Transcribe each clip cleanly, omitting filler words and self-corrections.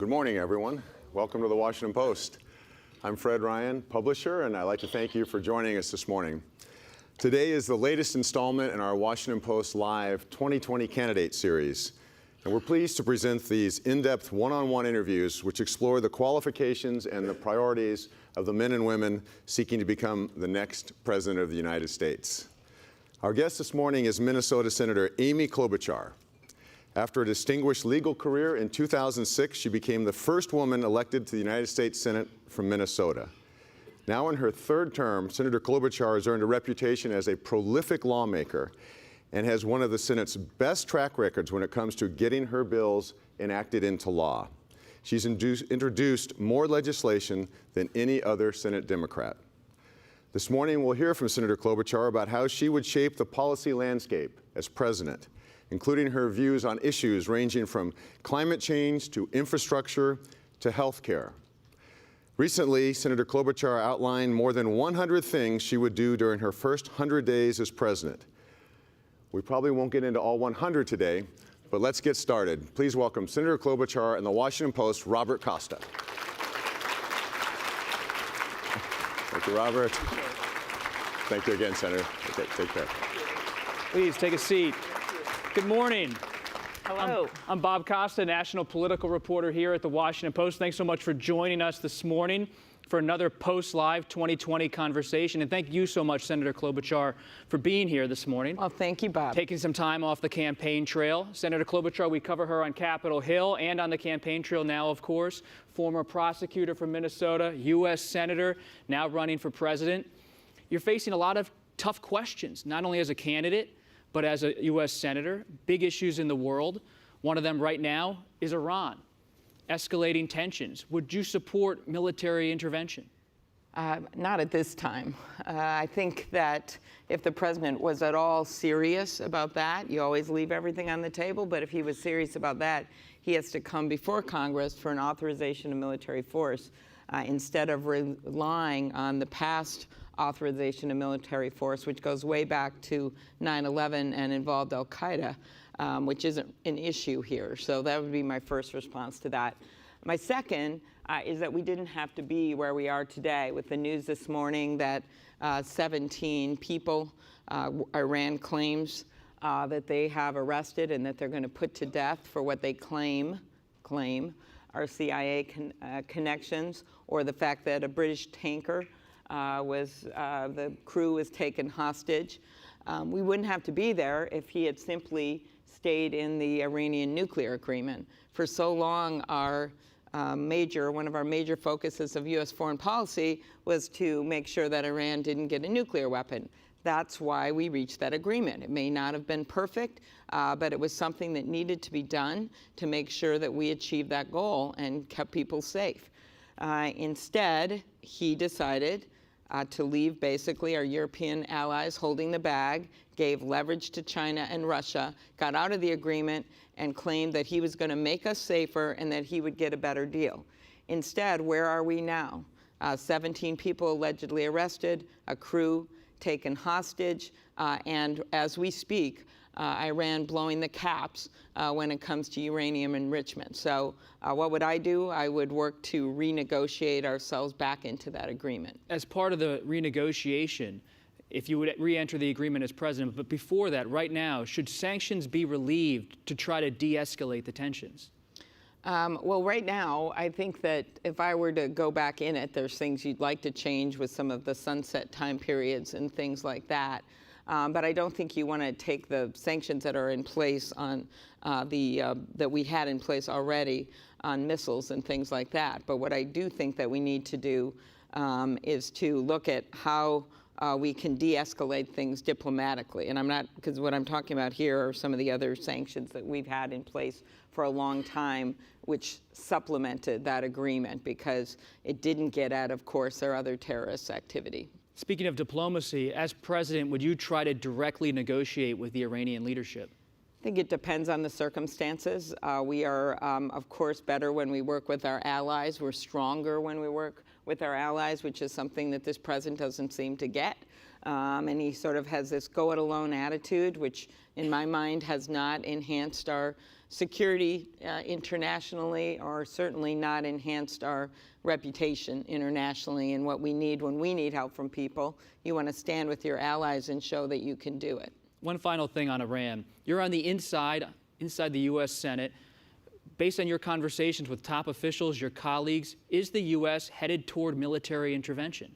Good morning, everyone. Welcome to the Washington Post. I'm Fred Ryan, publisher, and I'd like to thank you for joining us this morning. Today is the latest installment in our Washington Post Live 2020 Candidate Series, and we're pleased to present these in-depth one-on-one interviews which explore the qualifications and the priorities of the men and women seeking to become the next President of the United States. Our guest this morning is Minnesota Senator Amy Klobuchar. After a distinguished legal career in 2006, she became the first woman elected to the United States Senate from Minnesota. Now in her third term, Senator Klobuchar has earned a reputation as a prolific lawmaker and has one of the Senate's best track records when it comes to getting her bills enacted into law. She's introduced more legislation than any other Senate Democrat. This morning, we'll hear from Senator Klobuchar about how she would shape the policy landscape as president, including her views on issues ranging from climate change to infrastructure to health care. Recently, Senator Klobuchar outlined more than 100 things she would do during her first 100 days as president. We probably won't get into all 100 today, but let's get started. Please welcome Senator Klobuchar and the Washington Post, Robert Costa. Thank you, Robert. Thank you again, Senator. Okay, take care. Please take a seat. Good morning. Hello. I'm Bob Costa, national political reporter here at the Washington Post. Thanks so much for joining us this morning for another Post Live 2020 conversation. And thank you so much, Senator Klobuchar, for being here this morning. Well, thank you, Bob. Taking some time off the campaign trail. Senator Klobuchar, we cover her on Capitol Hill and on the campaign trail now, of course. Former prosecutor from Minnesota, U.S. Senator, now running for president. You're facing a lot of tough questions, not only as a candidate, but as a U.S. Senator. Big issues in the world. One of them right now is Iran. Escalating tensions. Would you support military intervention? Not at this time. I think that if the president was at all serious about that, you always leave everything on the table, but if he was serious about that, he has to come before Congress for an authorization of military force instead of relying on the past authorization of military force, which goes way back to 9/11 and involved al-Qaeda, which isn't an issue here. So that would be my first response to that. My second is that we didn't have to be where we are today with the news this morning that 17 people Iran claims that they have arrested and that they're going to put to death for what they claim are CIA connections, or the fact that a British tanker the crew was taken hostage. We wouldn't have to be there if he had simply stayed in the Iranian nuclear agreement. For so long, one of our major focuses of U.S. foreign policy was to make sure that Iran didn't get a nuclear weapon. That's why we reached that agreement. It may not have been perfect, but it was something that needed to be done to make sure that we achieved that goal and kept people safe. Instead, he decided to leave basically our European allies holding the bag, gave leverage to China and Russia, got out of the agreement, and claimed that he was going to make us safer and that he would get a better deal. Instead, where are we now? 17 people allegedly arrested, a crew taken hostage, and as we speak, Iran blowing the caps when it comes to uranium enrichment. So what would I do? I would work to renegotiate ourselves back into that agreement. As part of the renegotiation, if you would re-enter the agreement as president, but before that, right now, should sanctions be relieved to try to de-escalate the tensions? Well, right now, I think that if I were to go back in it, there's things you'd like to change with some of the sunset time periods and things like that. But I don't think you want to take the sanctions that are in place on that we had in place already on missiles and things like that. But what I do think that we need to do is to look at how we can de-escalate things diplomatically. And I'm not, because what I'm talking about here are some of the other sanctions that we've had in place for a long time, which supplemented that agreement because it didn't get at, of course, their other terrorist activity. Speaking of diplomacy, as president, would you try to directly negotiate with the Iranian leadership? I think it depends on the circumstances. We are, of course, better when we work with our allies. We're stronger when we work with our allies, which is something that this president doesn't seem to get. And he sort of has this go-it-alone attitude, which in my mind has not enhanced our security internationally, or certainly not enhanced our reputation internationally. And what we need when we need help from people, you want to stand with your allies and show that you can do it. One final thing on Iran. You're on the inside the U.S. Senate. Based on your conversations with top officials, your colleagues, is the U.S. headed toward military intervention?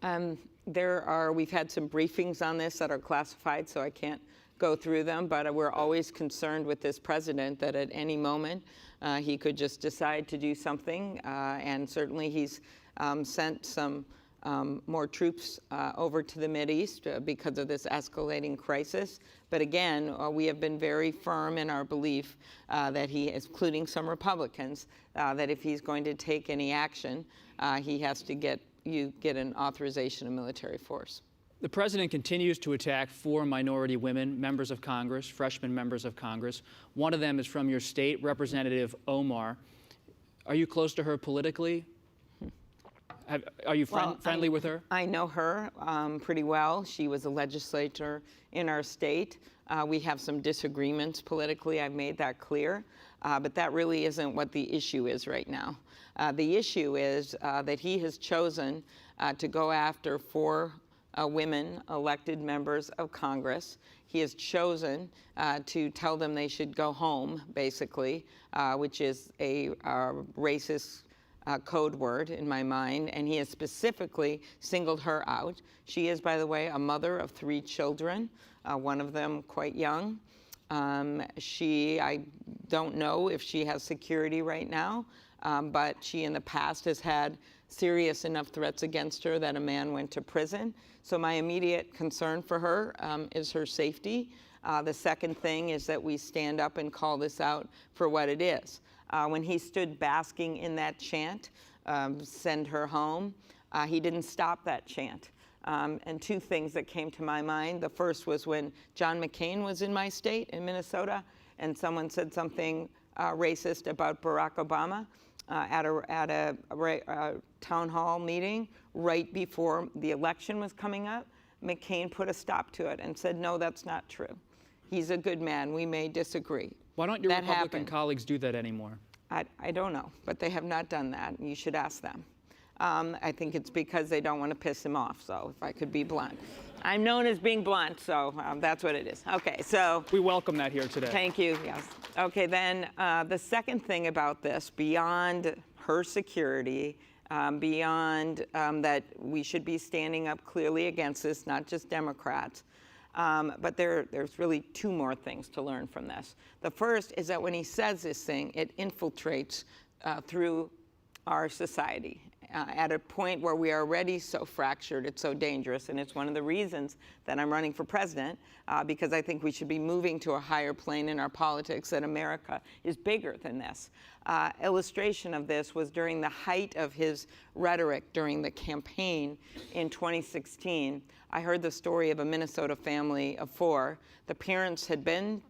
We've had some briefings on this that are classified, so I can't go through them, but we're always concerned with this president that at any moment he could just decide to do something, and certainly he's sent some more troops over to the Mideast because of this escalating crisis. But again, we have been very firm in our belief that he, including some Republicans, that if he's going to take any action, he has to get an authorization of military force. The president continues to attack 4 minority women, members of Congress, freshman members of Congress. One of them is from your state, Representative Omar. Are you close to her politically? Are you friendly with her? I know her pretty well. She was a legislator in our state. We have some disagreements politically. I've made that clear. But that really isn't what the issue is right now. The issue is that he has chosen to go after 4 women elected members of Congress. He has chosen to tell them they should go home, basically, which is a racist code word in my mind, and he has specifically singled her out. She is, by the way, a mother of 3 children, one of them quite young. I don't know if she has security right now, but she in the past has had serious enough threats against her that a man went to prison. So my immediate concern for her is her safety. The second thing is that we stand up and call this out for what it is. When he stood basking in that chant, send her home, he didn't stop that chant. And 2 things that came to my mind. The first was when John McCain was in my state, in Minnesota, and someone said something racist about Barack Obama at a town hall meeting right before the election was coming up. McCain put a stop to it and said, no, that's not true. He's a good man. We may disagree. Why don't your Republican colleagues do that anymore? I don't know, but they have not done that. You should ask them. I think it's because they don't want to piss him off, so if I could be blunt. I'm known as being blunt, so that's what it is. Okay, so. We welcome that here today. Thank you, yes. Okay, then the second thing about this, beyond her security, beyond that we should be standing up clearly against this, not just Democrats, but there's really 2 more things to learn from this. The first is that when he says this thing, it infiltrates through our society at a point where we are already so fractured, it's so dangerous, and it's one of the reasons that I'm running for president, because I think we should be moving to a higher plane in our politics, that America is bigger than this. Illustration of this was during the height of his rhetoric during the campaign in 2016. I heard the story of a Minnesota family of 4. The parents had been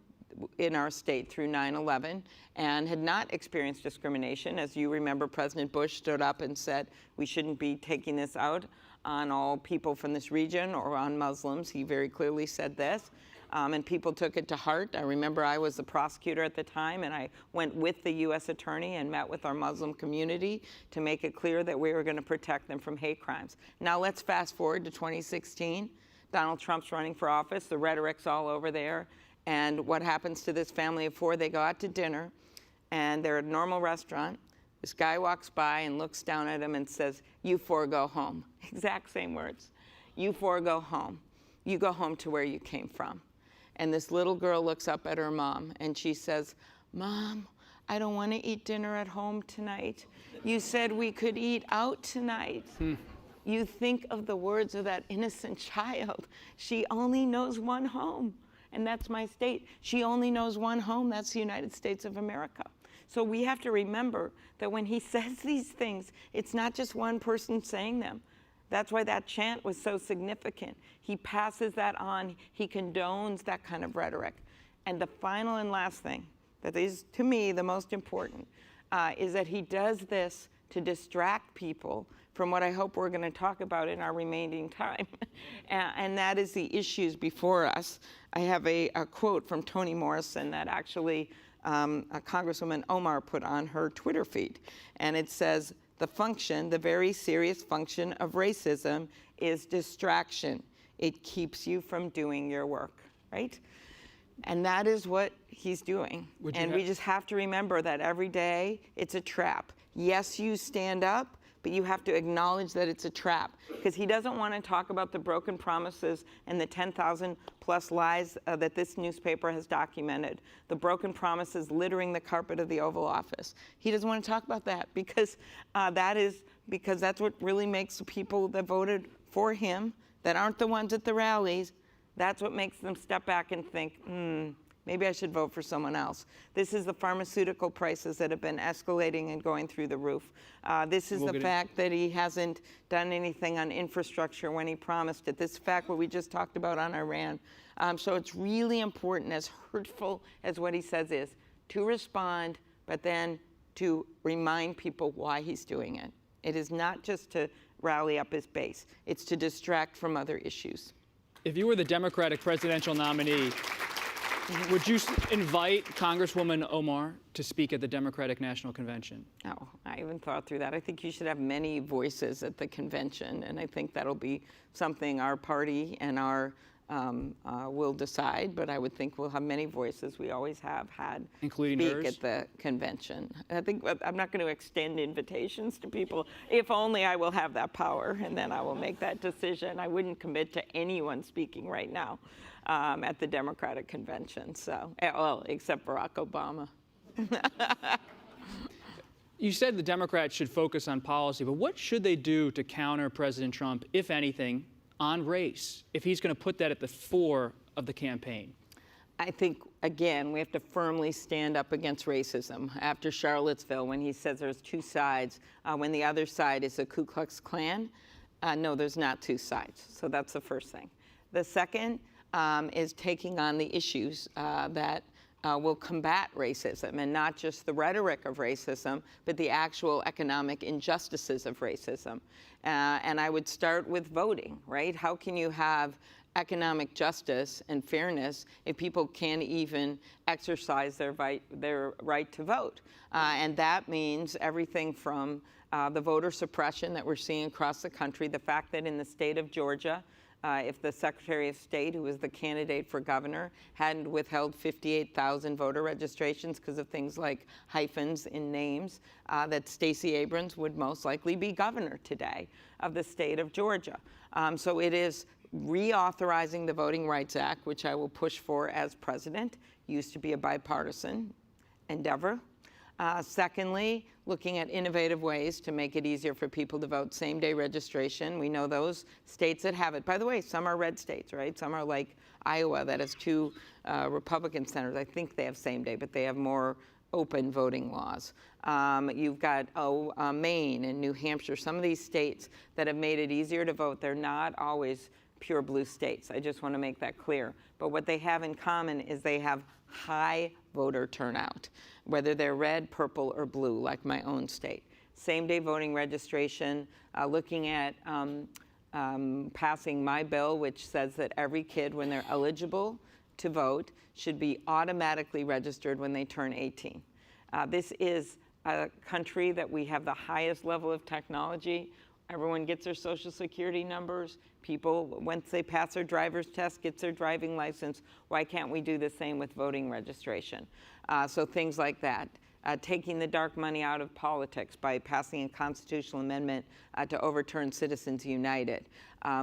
in our state through 9/11 and had not experienced discrimination. As you remember, President Bush stood up and said we shouldn't be taking this out on all people from this region or on Muslims. He very clearly said this, and people took it to heart. I remember I was the prosecutor at the time, and I went with the U.S. attorney and met with our Muslim community to make it clear that we were going to protect them from hate crimes. Now let's fast forward to 2016. Donald Trump's running for office. The rhetoric's all over there. And what happens to this family of 4? They go out to dinner, and they're at a normal restaurant. This guy walks by and looks down at him and says, "You 4 go home." Exact same words. "You 4 go home. You go home to where you came from." And this little girl looks up at her mom, and she says, "Mom, I don't want to eat dinner at home tonight. You said we could eat out tonight." You think of the words of that innocent child. She only knows one home. And that's my state. She only knows one home. That's the United States of America. So we have to remember that when he says these things, it's not just one person saying them. That's why that chant was so significant. He passes that on. He condones that kind of rhetoric. And the final and last thing that is, to me, the most important, is that he does this to distract people from what I hope we're going to talk about in our remaining time, and that is the issues before us. I have a quote from Toni Morrison that actually Congresswoman Omar put on her Twitter feed. And it says, the very serious function of racism is distraction. It keeps you from doing your work, right? And that is what he's doing. And we just have to remember that every day it's a trap. Yes, you stand up, but you have to acknowledge that it's a trap, because he doesn't want to talk about the broken promises and the 10,000 plus lies that this newspaper has documented, the broken promises littering the carpet of the Oval Office. He doesn't want to talk about that because that's what really makes the people that voted for him, that aren't the ones at the rallies, that's what makes them step back and think, maybe I should vote for someone else. This is the pharmaceutical prices that have been escalating and going through the roof. This is the fact that he hasn't done anything on infrastructure when he promised it. This fact what we just talked about on Iran. So it's really important, as hurtful as what he says is, to respond, but then to remind people why he's doing it. It is not just to rally up his base. It's to distract from other issues. If you were the Democratic presidential nominee, would you invite Congresswoman Omar to speak at the Democratic National Convention? Oh, I haven't thought through that. I think you should have many voices at the convention, and I think that'll be something our party and our will decide, but I would think we'll have many voices. We always have had including speak hers? At the convention. I think I'm not going to extend invitations to people. If only I will have that power, and then I will make that decision. I wouldn't commit to anyone speaking right now at the Democratic convention, so, well, except Barack Obama. You said the Democrats should focus on policy, but what should they do to counter President Trump, if anything, on race, if he's going to put that at the fore of the campaign? I think, again, we have to firmly stand up against racism. After Charlottesville, when he says there's two sides, when the other side is the Ku Klux Klan, no, there's not two sides. So that's the first thing. The second is taking on the issues that will combat racism, and not just the rhetoric of racism, but the actual economic injustices of racism. And I would start with voting, right? How can you have economic justice and fairness if people can't even exercise their right to vote? And that means everything from the voter suppression that we're seeing across the country, the fact that in the state of Georgia, if the Secretary of State, who was the candidate for governor, hadn't withheld 58,000 voter registrations because of things like hyphens in names, that Stacey Abrams would most likely be governor today of the state of Georgia. So it is reauthorizing the Voting Rights Act, which I will push for as president. Used to be a bipartisan endeavor. Secondly, looking at innovative ways to make it easier for people to vote. Same-day registration. We know those states that have it. By the way, some are red states, right? Some are like Iowa that has two Republican senators. I think they have same-day, but they have more open voting laws. You've got Maine and New Hampshire, some of these states that have made it easier to vote. They're not always pure blue states. I just want to make that clear. But what they have in common is they have high voter turnout, whether they're red, purple, or blue, like my own state. Same-day voting registration, looking at passing my bill, which says that every kid, when they're eligible to vote, should be automatically registered when they turn 18. This is a country that we have the highest level of technology. Everyone gets their social security numbers. People, once they pass their driver's test, gets their driving license. Why can't we do the same with voting registration? So things like that. Taking the dark money out of politics by passing a constitutional amendment to overturn Citizens United.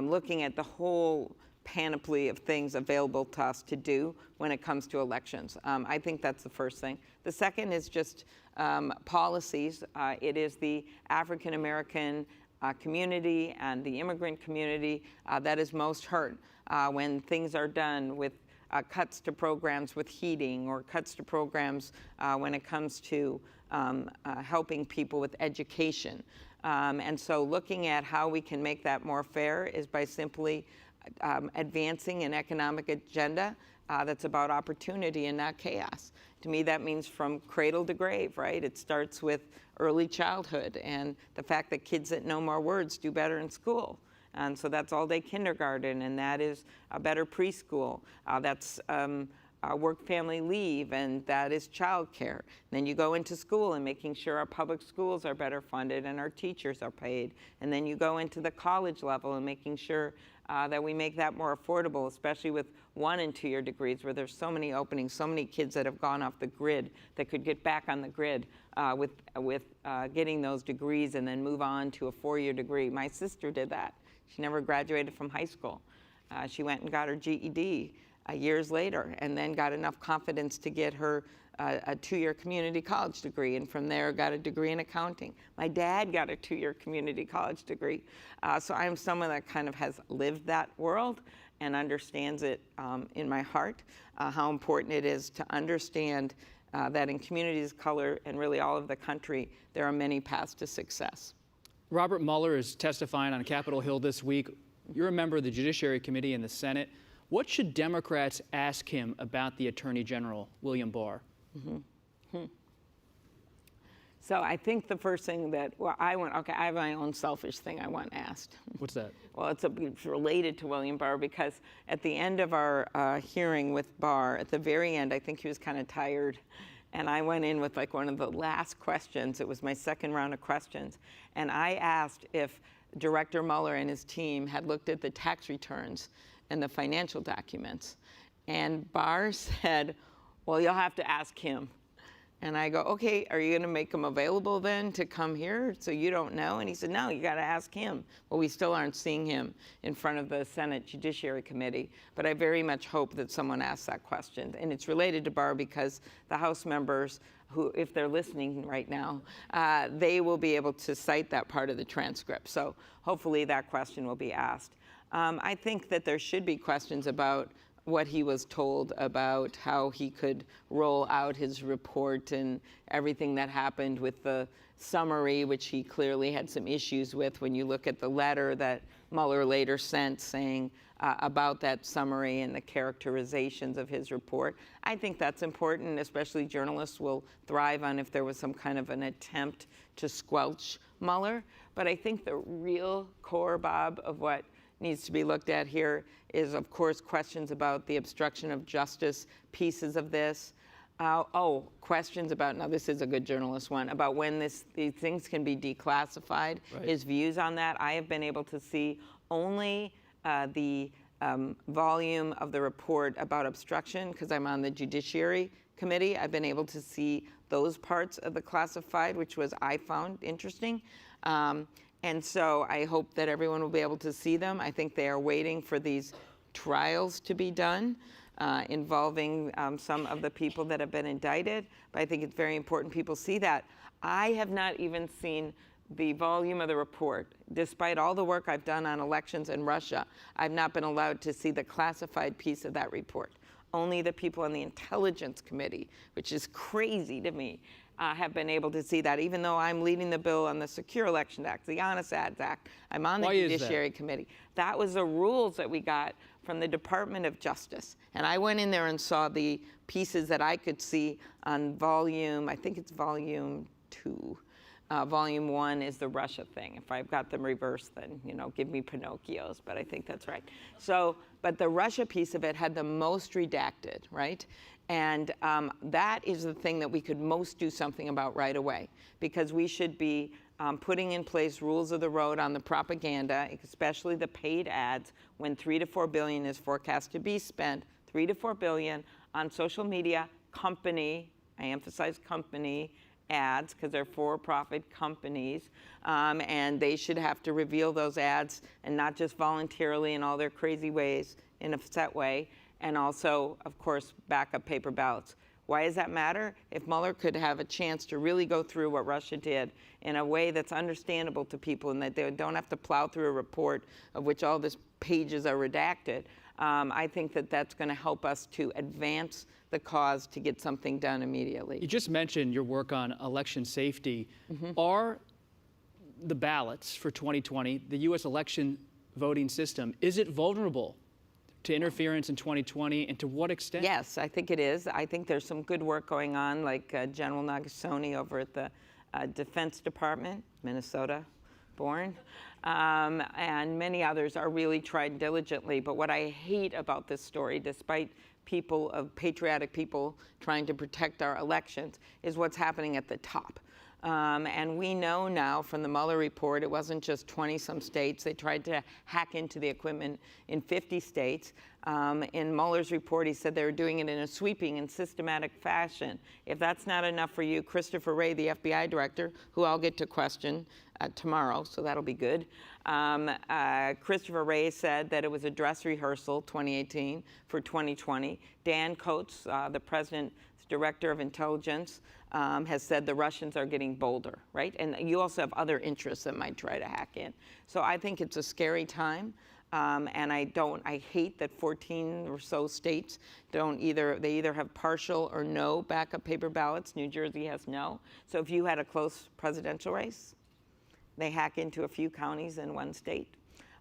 Looking at the whole panoply of things available to us to do when it comes to elections. I think that's the first thing. The second is just policies. It is the African American community and the immigrant community that is most hurt when things are done with cuts to programs with heating, or cuts to programs when it comes to helping people with education. And so looking at how we can make that more fair is by simply advancing an economic agenda that's about opportunity and not chaos. To me, that means from cradle to grave, right? It starts with early childhood and the fact that kids that know more words do better in school. And so that's all-day kindergarten, and that is a better preschool. That's work-family leave, and that is childcare. Then you go into school and making sure our public schools are better funded and our teachers are paid. And then you go into the college level and making sure that we make that more affordable, especially with 1- and 2-year degrees, where there's so many openings, so many kids that have gone off the grid that could get back on the grid with getting those degrees and then move on to a 4-year degree. My sister did that. She never graduated from high school. She went and got her GED years later, and then got enough confidence to get her a 2-year community college degree, and from there got a degree in accounting. My dad got a 2-year community college degree. So I'm someone that kind of has lived that world and understands it in my heart, how important it is to understand that in communities of color and really all of the country, there are many paths to success. Robert Mueller is testifying on Capitol Hill this week. You're a member of the Judiciary Committee in the Senate. What should Democrats ask him about the Attorney General, William Barr? So I think the first thing that, I have my own selfish thing I want asked. What's that? Well, it's related to William Barr, because at the end of our hearing with Barr, at the very end, I think he was kind of tired. And I went in with like one of the last questions. It was my second round of questions. And I asked if Director Mueller and his team had looked at the tax returns and the financial documents. And Barr said, well, you'll have to ask him. And I go, okay, are you going to make him available then to come here so you don't know? And he said, no, you got to ask him. Well, we still aren't seeing him in front of the Senate Judiciary Committee. But I very much hope that someone asks that question. And it's related to Barr because the House members who, if they're listening right now, they will be able to cite that part of the transcript. So hopefully that question will be asked. I think that there should be questions about what he was told about how he could roll out his report and everything that happened with the summary, which he clearly had some issues with when you look at the letter that Mueller later sent saying about that summary and the characterizations of his report. I think that's important, especially journalists will thrive on if there was some kind of an attempt to squelch Mueller. But I think the real core, Bob, of what needs to be looked at here is, of course, questions about the obstruction of justice pieces of this. Questions about, now this is a good journalist one, about when these things can be declassified, right. His views on that. I have been able to see only the volume of the report about obstruction, because I'm on the Judiciary Committee. I've been able to see those parts of the classified, which I found interesting. And so I hope that everyone will be able to see them. I think they are waiting for these trials to be done involving some of the people that have been indicted. But I think it's very important people see that. I have not even seen the volume of the report. Despite all the work I've done on elections in Russia, I've not been allowed to see the classified piece of that report. Only the people on the Intelligence Committee, which is crazy to me, have been able to see that, even though I'm leading the bill on the Secure Election Act, the Honest Ads Act. I'm on the Judiciary Committee. That was the rules that we got from the Department of Justice. And I went in there and saw the pieces that I could see on volume, I think it's volume 2. Volume 1 is the Russia thing. If I've got them reversed, then, give me Pinocchios, but I think that's right. So, but the Russia piece of it had the most redacted, right? And that is the thing that we could most do something about right away, because we should be putting in place rules of the road on the propaganda, especially the paid ads, when $3 to $4 billion is forecast to be spent, $3 to $4 billion on social media company, I emphasize company, ads, because they're for-profit companies, and they should have to reveal those ads, and not just voluntarily in all their crazy ways, in a set way, and also, of course, backup paper ballots. Why does that matter? If Mueller could have a chance to really go through what Russia did in a way that's understandable to people, and that they don't have to plow through a report of which all these pages are redacted, I think that that's going to help us to advance the cause to get something done immediately. You just mentioned your work on election safety. Are the ballots for 2020, the U.S. election voting system, is it vulnerable to interference in 2020, and to what extent? Yes, I think it is. I think there's some good work going on, like General Nagasone over at the Defense Department, Minnesota, born. And many others are really tried diligently. But what I hate about this story, despite patriotic people trying to protect our elections, is what's happening at the top. And we know now from the Mueller report, it wasn't just 20-some states. They tried to hack into the equipment in 50 states. In Mueller's report, he said they were doing it in a sweeping and systematic fashion. If that's not enough for you, Christopher Wray, the FBI director, who I'll get to question tomorrow, so that'll be good. Christopher Wray said that it was a dress rehearsal, 2018, for 2020. Dan Coates, the president's director of intelligence, has said the Russians are getting bolder, right? And you also have other interests that might try to hack in. So I think it's a scary time. And I hate that 14 or so states they either have partial or no backup paper ballots. New Jersey has no. So if you had a close presidential race, they hack into a few counties in one state.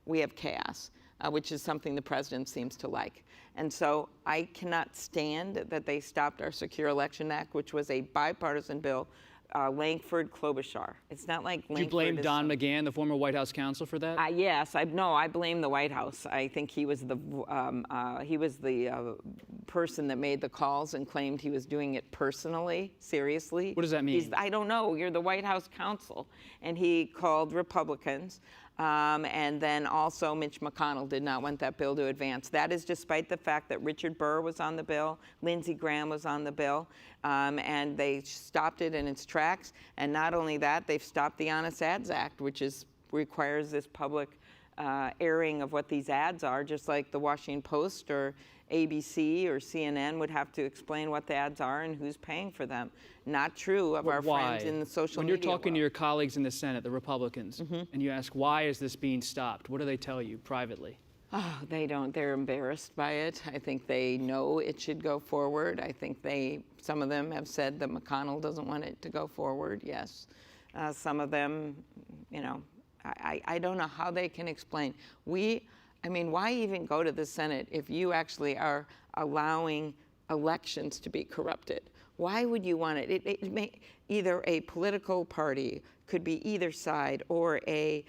We have chaos, which is something the president seems to like. And so I cannot stand that they stopped our Secure Election Act, which was a bipartisan bill, Lankford Klobuchar. It's not like Lankford. Do you blame Don McGahn, the former White House counsel, for that? Yes, I blame the White House. I think he was the person that made the calls and claimed he was doing it personally, seriously. What does that mean? I don't know. You're the White House counsel, and he called Republicans. And then also Mitch McConnell did not want that bill to advance. That is despite the fact that Richard Burr was on the bill, Lindsey Graham was on the bill, and they stopped it in its tracks. And not only that, they've stopped the Honest Ads Act, which requires this public airing of what these ads are, just like the Washington Post or ABC or CNN would have to explain what the ads are and who's paying for them. Not true of our friends in the social media When you're talking world. to your colleagues in the Senate, the Republicans, and you ask, why is this being stopped? What do they tell you privately? Oh, they don't. They're embarrassed by it. I think they know it should go forward. I think some of them have said that McConnell doesn't want it to go forward. Yes. Some of them, I don't know how they can explain. Why even go to the Senate if you actually are allowing elections to be corrupted? Why would you want it? Either a political party, could be either side, or a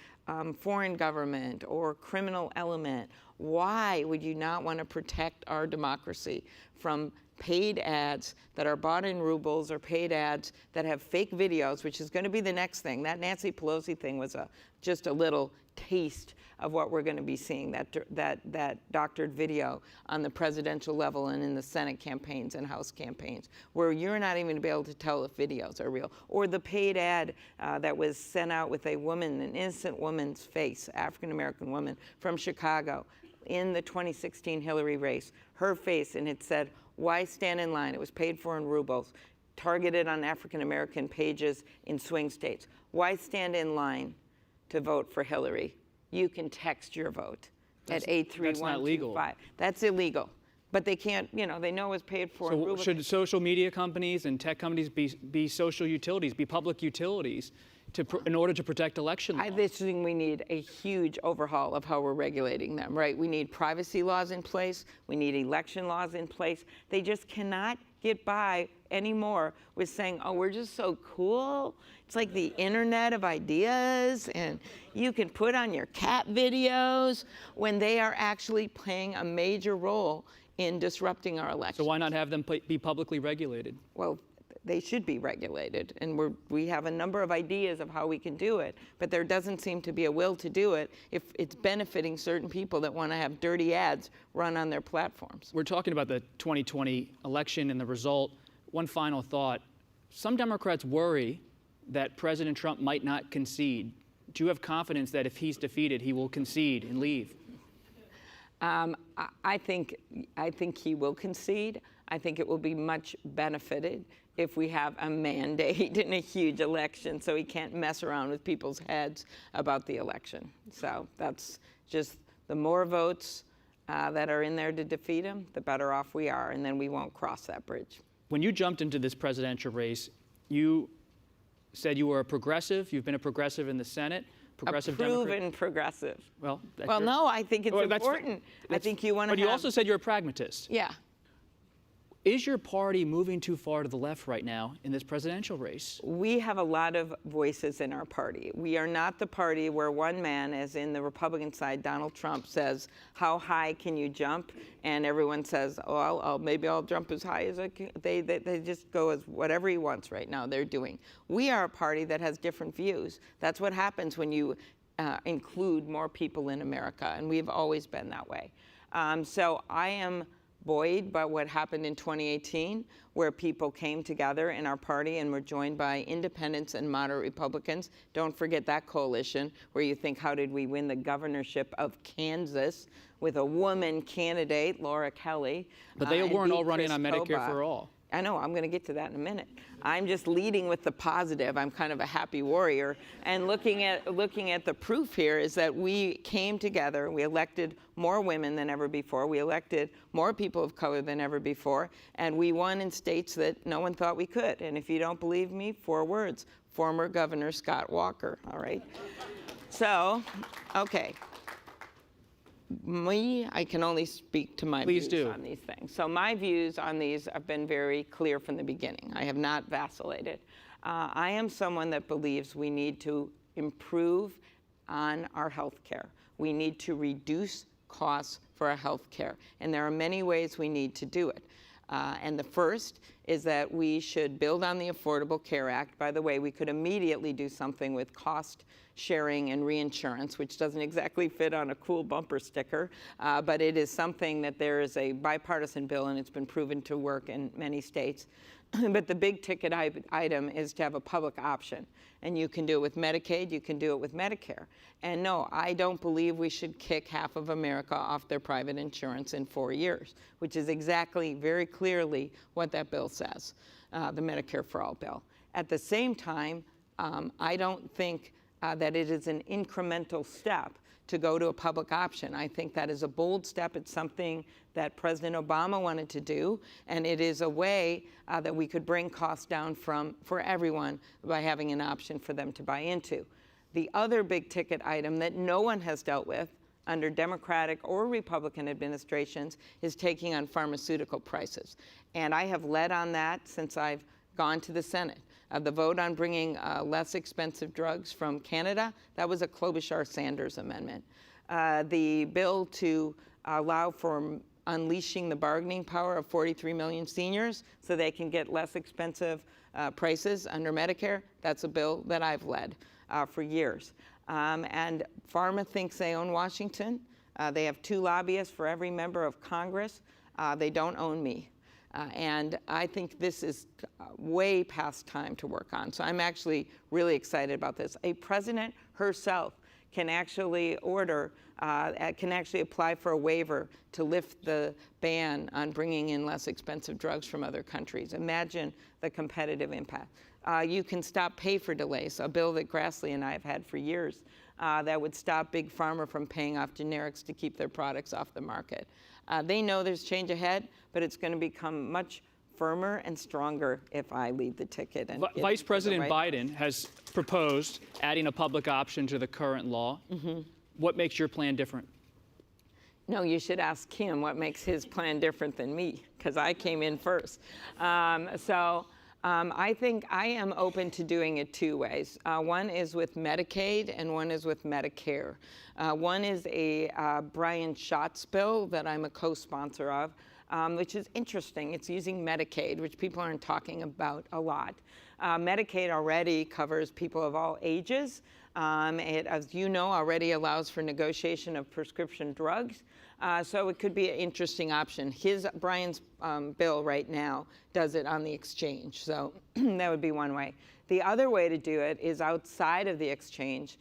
foreign government or criminal element. Why would you not want to protect our democracy from paid ads that are bought in rubles or paid ads that have fake videos, which is going to be the next thing? That Nancy Pelosi thing was just a little taste of what we're going to be seeing, that doctored video on the presidential level and in the Senate campaigns and House campaigns, where you're not even going to be able to tell if videos are real. Or the paid ad that was sent out with a woman, an innocent woman's face, African-American woman from Chicago, in the 2016 Hillary race, her face, and it said, "Why stand in line?" It was paid for in rubles, targeted on African-American pages in swing states. Why stand in line to vote for Hillary? You can text your vote at 83125. That's not legal. That's illegal. But they can't, they know it's paid for in rubles. Should social media companies and tech companies be social utilities, be public utilities, in order to protect election law? I think we need a huge overhaul of how we're regulating them, right? We need privacy laws in place. We need election laws in place. They just cannot get by anymore with saying, oh, we're just so cool. It's like the internet of ideas, and you can put on your cat videos, when they are actually playing a major role in disrupting our elections. So why not have them be publicly regulated? Well, they should be regulated, and we have a number of ideas of how we can do it, but there doesn't seem to be a will to do it if it's benefiting certain people that want to have dirty ads run on their platforms. We're talking about the 2020 election and the result. One final thought. Some Democrats worry that President Trump might not concede. Do you have confidence that if he's defeated, he will concede and leave? I think he will concede. I think it will be much benefited if we have a mandate in a huge election, so he can't mess around with people's heads about the election. So that's just the more votes that are in there to defeat him, the better off we are, and then we won't cross that bridge. When you jumped into this presidential race, you said you were a progressive. You've been a progressive in the Senate. Progressive Democrat. Proven progressive. Well, no, I think it's important. I think you want to. But you also said you're a pragmatist. Yeah. Is your party moving too far to the left right now in this presidential race? We have a lot of voices in our party. We are not the party where one man, as in the Republican side, Donald Trump, says, how high can you jump? And everyone says, oh, maybe I'll jump as high as I can. They just go as whatever he wants right now, they're doing. We are a party that has different views. That's what happens when you include more people in America, and we've always been that way. So I am buoyed by what happened in 2018, where people came together in our party and were joined by independents and moderate Republicans. Don't forget that coalition, where you think, how did we win the governorship of Kansas with a woman candidate, Laura Kelly? But they weren't all running on Medicare Klobuchar. for all. I know, I'm going to get to that in a minute. I'm just leading with the positive. I'm kind of a happy warrior. And looking at the proof here is that we came together, we elected more women than ever before, we elected more people of color than ever before, and we won in states that no one thought we could. And if you don't believe me, 4 words: former Governor Scott Walker, all right? So, okay. I can only speak to my views on these things. So my views on these have been very clear from the beginning. I have not vacillated. I am someone that believes we need to improve on our health care. We need to reduce costs for our health care. And there are many ways we need to do it. And the first is that we should build on the Affordable Care Act. By the way, we could immediately do something with cost sharing and reinsurance, which doesn't exactly fit on a cool bumper sticker, but it is something that there is a bipartisan bill, and it's been proven to work in many states. But the big ticket item is to have a public option. And you can do it with Medicaid, you can do it with Medicare. And no, I don't believe we should kick half of America off their private insurance in 4 years, which is exactly, very clearly what that bill says, the Medicare for All bill. At the same time, I don't think that it is an incremental step to go to a public option. I think that is a bold step. It's something that President Obama wanted to do, and it is a way that we could bring costs down for everyone by having an option for them to buy into. The other big ticket item that no one has dealt with under Democratic or Republican administrations is taking on pharmaceutical prices. And I have led on that since I've gone to the Senate. The vote on bringing less expensive drugs from Canada, that was a Klobuchar-Sanders amendment. The bill to allow for unleashing the bargaining power of 43 million seniors so they can get less expensive prices under Medicare, that's a bill that I've led for years. And pharma thinks they own Washington. They have 2 lobbyists for every member of Congress. They don't own me. And I think this is way past time to work on. So I'm actually really excited about this. A president herself can actually can actually apply for a waiver to lift the ban on bringing in less expensive drugs from other countries. Imagine the competitive impact. You can stop pay-for delays, a bill that Grassley and I have had for years, that would stop Big Pharma from paying off generics to keep their products off the market. They know there's change ahead, but it's going to become much firmer and stronger if I lead the ticket. And Vice President Biden has proposed adding a public option to the current law. Mm-hmm. What makes your plan different? No, you should ask him what makes his plan different than me, because I came in first. I think I am open to doing it 2 ways. One is with Medicaid and one is with Medicare. One is a Brian Schatz bill that I'm a co-sponsor of, which is interesting. It's using Medicaid, which people aren't talking about a lot. Medicaid already covers people of all ages. It, as you know, already allows for negotiation of prescription drugs. So it could be an interesting option. Brian's bill right now does it on the exchange. So that would be one way. The other way to do it is outside of the exchange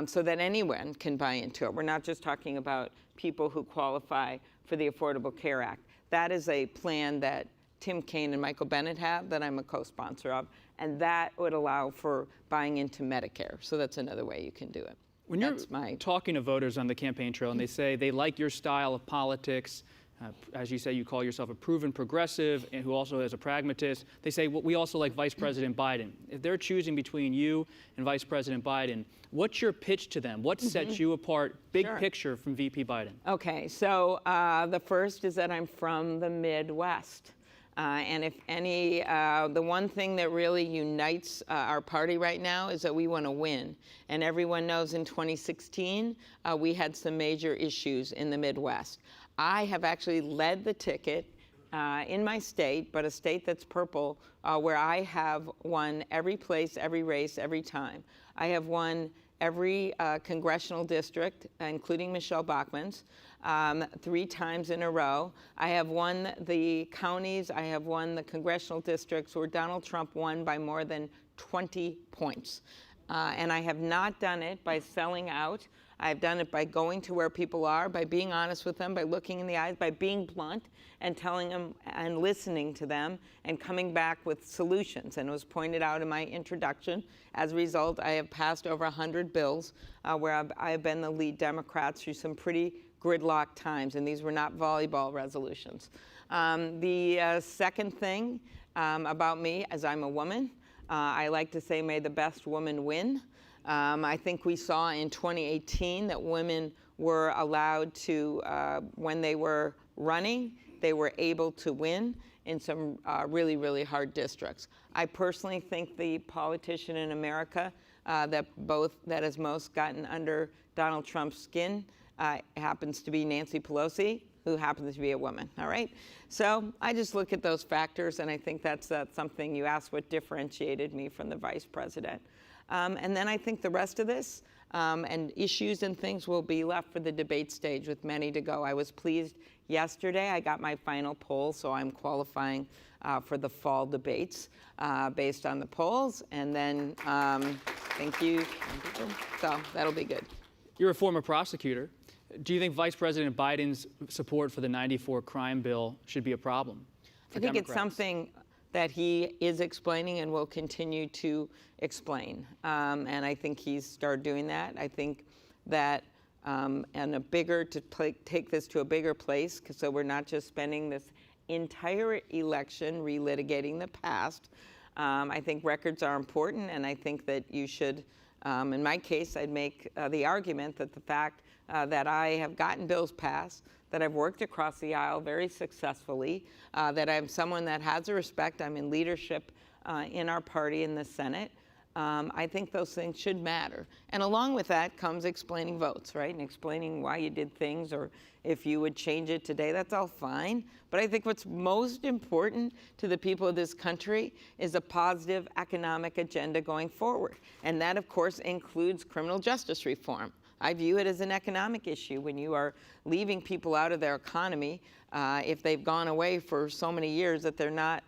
so that anyone can buy into it. We're not just talking about people who qualify for the Affordable Care Act. That is a plan that Tim Kaine and Michael Bennet have that I'm a co-sponsor of, and that would allow for buying into Medicare. So that's another way you can do it. When you're talking to voters on the campaign trail and they say they like your style of politics, as you say, you call yourself a proven progressive and who also is a pragmatist, they say, well, we also like Vice President Biden. If they're choosing between you and Vice President Biden, what's your pitch to them? What sets you apart, big picture, from VP Biden? Okay, so the first is that I'm from the Midwest. And if any, the one thing that really unites our party right now is that we want to win. And everyone knows in 2016, we had some major issues in the Midwest. I have actually led the ticket in my state, but a state that's purple, where I have won every place, every race, every time. I have won every congressional district, including Michelle Bachmann's, 3 times in a row. I have won the counties, I have won the congressional districts where Donald Trump won by more than 20 points. And I have not done it by selling out. I've done it by going to where people are, by being honest with them, by looking in the eyes, by being blunt and telling them and listening to them and coming back with solutions. And it was pointed out in my introduction. As a result, I have passed over 100 bills where I have been the lead Democrat through some pretty gridlock times, and these were not volleyball resolutions. The second thing about me is I'm a woman. I like to say, may the best woman win. I think we saw in 2018 that women were allowed to, when they were running, they were able to win in some really, really hard districts. I personally think the politician in America that has most gotten under Donald Trump's skin happens to be Nancy Pelosi, who happens to be a woman, all right? So I just look at those factors, and I think that's something you asked what differentiated me from the vice president. And then I think the rest of this and issues and things will be left for the debate stage with many to go. I was pleased yesterday. I got my final poll, so I'm qualifying for the fall debates based on the polls. And then, thank you. So that'll be good. You're a former prosecutor. Do you think Vice President Biden's support for the 94 crime bill should be a problem for I think Democrats? It's something that he is explaining and will continue to explain. And I think he's started doing that. I think that take this to a bigger place, so we're not just spending this entire election relitigating the past. I think records are important, and I think that you should, in my case, I'd make the argument that the fact that I have gotten bills passed, that I've worked across the aisle very successfully, that I'm someone that has a respect, I'm in leadership in our party in the Senate. I think those things should matter. And along with that comes explaining votes, right? And explaining why you did things, or if you would change it today, that's all fine. But I think what's most important to the people of this country is a positive economic agenda going forward. And that, of course, includes criminal justice reform. I view it as an economic issue. When you are leaving people out of their economy, if they've gone away for so many years that they're not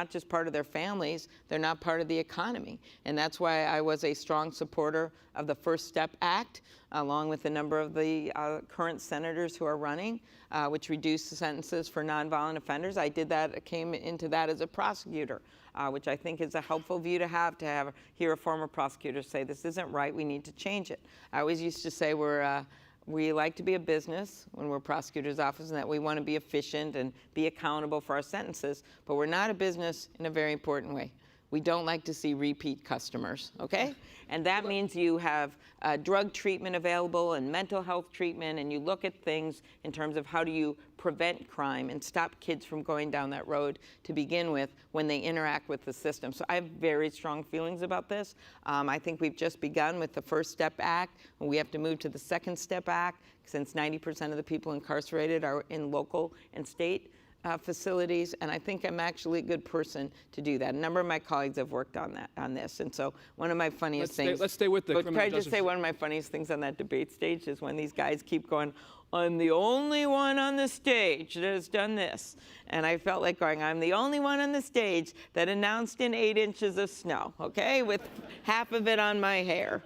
just part of their families, they're not part of the economy. And that's why I was a strong supporter of the First Step Act, along with a number of the current senators who are running, which reduced the sentences for nonviolent offenders. I came into that as a prosecutor, which I think is a helpful view to hear a former prosecutor say, this isn't right, we need to change it. I always used to say we like to be a business when we're prosecutor's office, and that we want to be efficient and be accountable for our sentences, but we're not a business in a very important way. We don't like to see repeat customers, okay? And that means you have drug treatment available and mental health treatment, and you look at things in terms of how do you prevent crime and stop kids from going down that road to begin with when they interact with the system. So I have very strong feelings about this. I think we've just begun with the First Step Act, and we have to move to the Second Step Act, since 90% of the people incarcerated are in local and state facilities, and I think I'm actually a good person to do that. A number of my colleagues have worked on this, and so one of my funniest things. Let's stay with the criminal justice. Can I just say one of my funniest things on that debate stage is when these guys keep going, I'm the only one on the stage that has done this. And I felt like going, I'm the only one on the stage that announced in 8 inches of snow, okay, with half of it on my hair.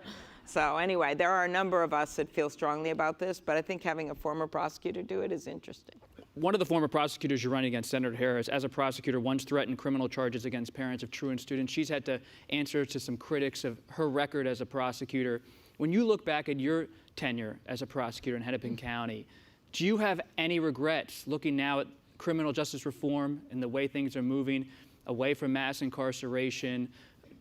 So anyway, there are a number of us that feel strongly about this, but I think having a former prosecutor do it is interesting. One of the former prosecutors you're running against, Senator Harris, as a prosecutor, once threatened criminal charges against parents of truant students. She's had to answer to some critics of her record as a prosecutor. When you look back at your tenure as a prosecutor in Hennepin County, do you have any regrets looking now at criminal justice reform and the way things are moving away from mass incarceration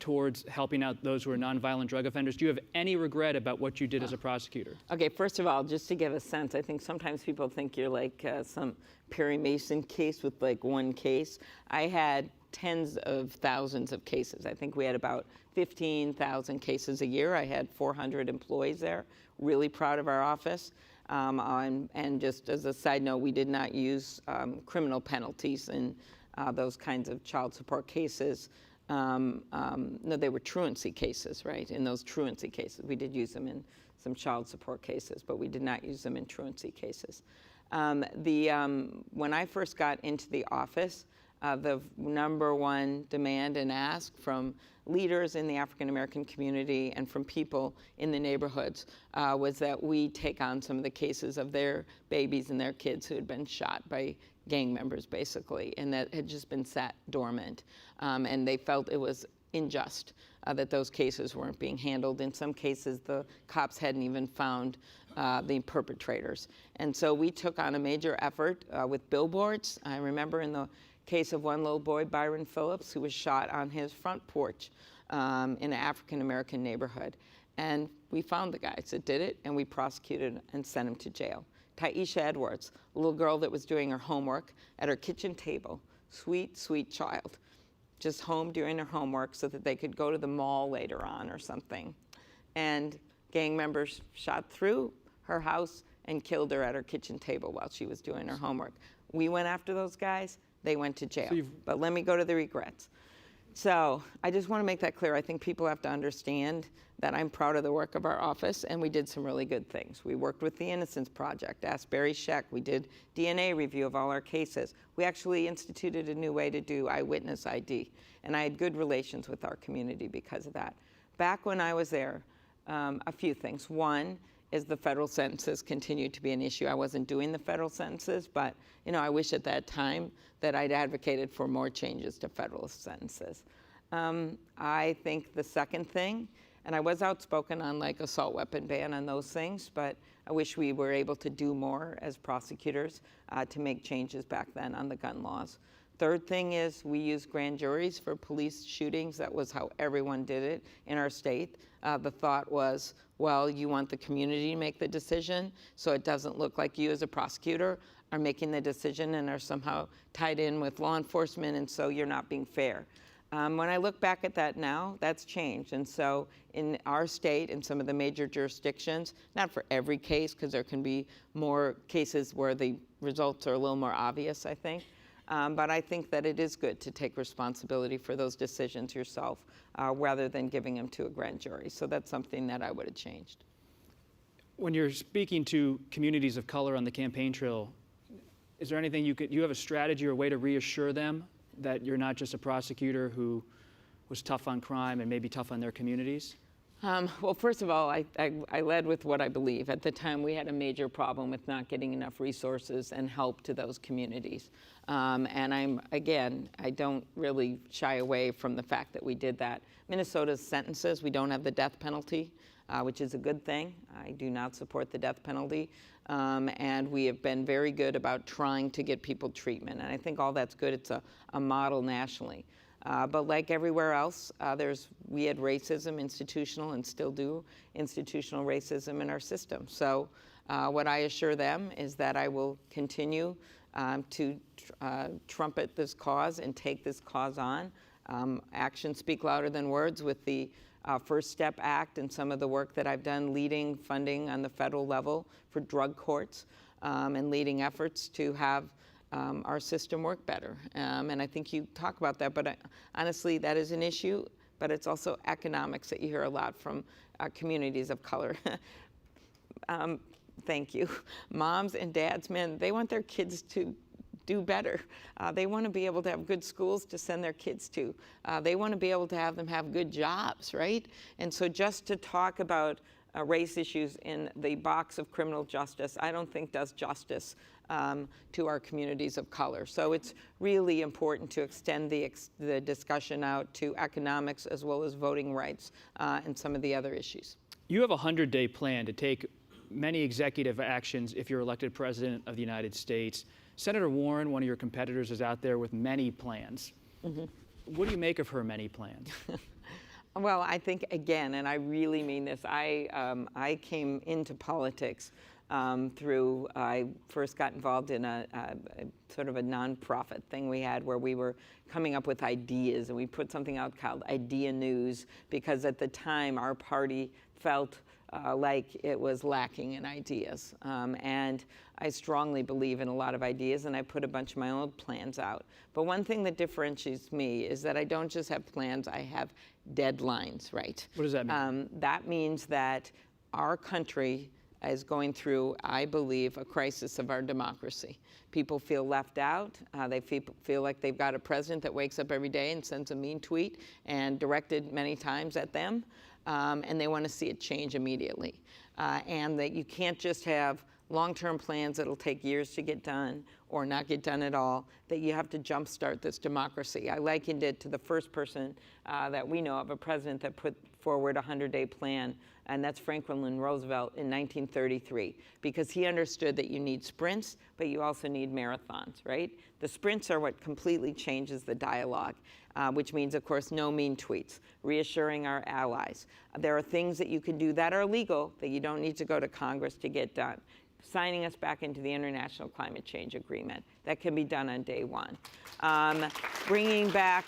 towards helping out those who are nonviolent drug offenders. Do you have any regret about what you did as a prosecutor? Okay, first of all, just to give a sense, I think sometimes people think you're like some Perry Mason case with like one case. I had tens of thousands of cases. I think we had about 15,000 cases a year. I had 400 employees there. Really proud of our office. And just as a side note, we did not use criminal penalties in those kinds of child support cases. No, they were truancy cases, right? In those truancy cases. We did use them in some child support cases, but we did not use them in truancy cases. When I first got into the office, the number one demand and ask from leaders in the African American community and from people in the neighborhoods was that we take on some of the cases of their babies and their kids who had been shot by gang members, basically, and that had just been sat dormant. And they felt it was unjust that those cases weren't being handled. In some cases, the cops hadn't even found the perpetrators. And so we took on a major effort with billboards. I remember in the case of one little boy, Byron Phillips, who was shot on his front porch in an African American neighborhood. And we found the guys that did it, and we prosecuted and sent him to jail. Taisha Edwards, a little girl that was doing her homework at her kitchen table, sweet, sweet child, just home doing her homework so that they could go to the mall later on or something. And gang members shot through her house and killed her at her kitchen table while she was doing her homework. We went after those guys. They went to jail. But let me go to the regrets. So I just want to make that clear. I think people have to understand that I'm proud of the work of our office, and we did some really good things. We worked with the Innocence Project, asked Barry Scheck. We did DNA review of all our cases. We actually instituted a new way to do eyewitness ID, and I had good relations with our community because of that. Back when I was there, a few things. One is the federal sentences continued to be an issue. I wasn't doing the federal sentences, but I wish at that time that I'd advocated for more changes to federal sentences. I think the second thing, and I was outspoken on like assault weapon ban on those things, but I wish we were able to do more as prosecutors to make changes back then on the gun laws. Third thing is we use grand juries for police shootings. That was how everyone did it in our state. The thought was, well, you want the community to make the decision, so it doesn't look like you as a prosecutor are making the decision and are somehow tied in with law enforcement, and so you're not being fair. When I look back at that now, that's changed. And so in our state, in some of the major jurisdictions, not for every case, because there can be more cases where the results are a little more obvious, I think. But I think that it is good to take responsibility for those decisions yourself rather than giving them to a grand jury. So that's something that I would have changed. When you're speaking to communities of color on the campaign trail, is there anything you have a strategy or a way to reassure them that you're not just a prosecutor who was tough on crime and maybe tough on their communities? Well, first of all, I led with what I believe. At the time, we had a major problem with not getting enough resources and help to those communities. And I don't really shy away from the fact that we did that. Minnesota's sentences, we don't have the death penalty, which is a good thing. I do not support the death penalty. And we have been very good about trying to get people treatment. And I think all that's good. It's a model nationally. But like everywhere else, we had racism, institutional, and still do institutional racism in our system. So what I assure them is that I will continue to trumpet this cause and take this cause on. Actions speak louder than words with the First Step Act and some of the work that I've done leading funding on the federal level for drug courts and leading efforts to have our system work better. And I think you talk about that, but honestly, that is an issue, but it's also economics that you hear a lot from communities of color. Thank you. Moms and dads, men, they want their kids to do better. They want to be able to have good schools to send their kids to. They want to be able to have them have good jobs, right? And so just to talk about race issues in the box of criminal justice, I don't think does justice to our communities of color. So it's really important to extend the discussion out to economics as well as voting rights and some of the other issues. You have a 100-day plan to take many executive actions if you're elected president of the United States. Senator Warren, one of your competitors, is out there with many plans. Mm-hmm. What do you make of her many plans? Well, I think, again, and I really mean this, I came into politics I first got involved in a sort of a nonprofit thing we had where we were coming up with ideas, and we put something out called Idea News, because at the time our party felt like it was lacking in ideas. And I strongly believe in a lot of ideas, and I put a bunch of my own plans out. But one thing that differentiates me is that I don't just have plans, I have deadlines, right? What does that mean? That means that our country is going through, I believe, a crisis of our democracy. People feel left out. They feel like they've got a president that wakes up every day and sends a mean tweet and directed many times at them, and they want to see it change immediately. And that you can't just have long-term plans that'll take years to get done or not get done at all, that you have to jumpstart this democracy. I likened it to the first person that we know of, a president that put forward a 100-day plan, and that's Franklin Roosevelt in 1933, because he understood that you need sprints, but you also need marathons, right? The sprints are what completely changes the dialogue, which means, of course, no mean tweets, reassuring our allies. There are things that you can do that are legal, that you don't need to go to Congress to get done. Signing us back into the International Climate Change Agreement. That can be done on day one. Bringing back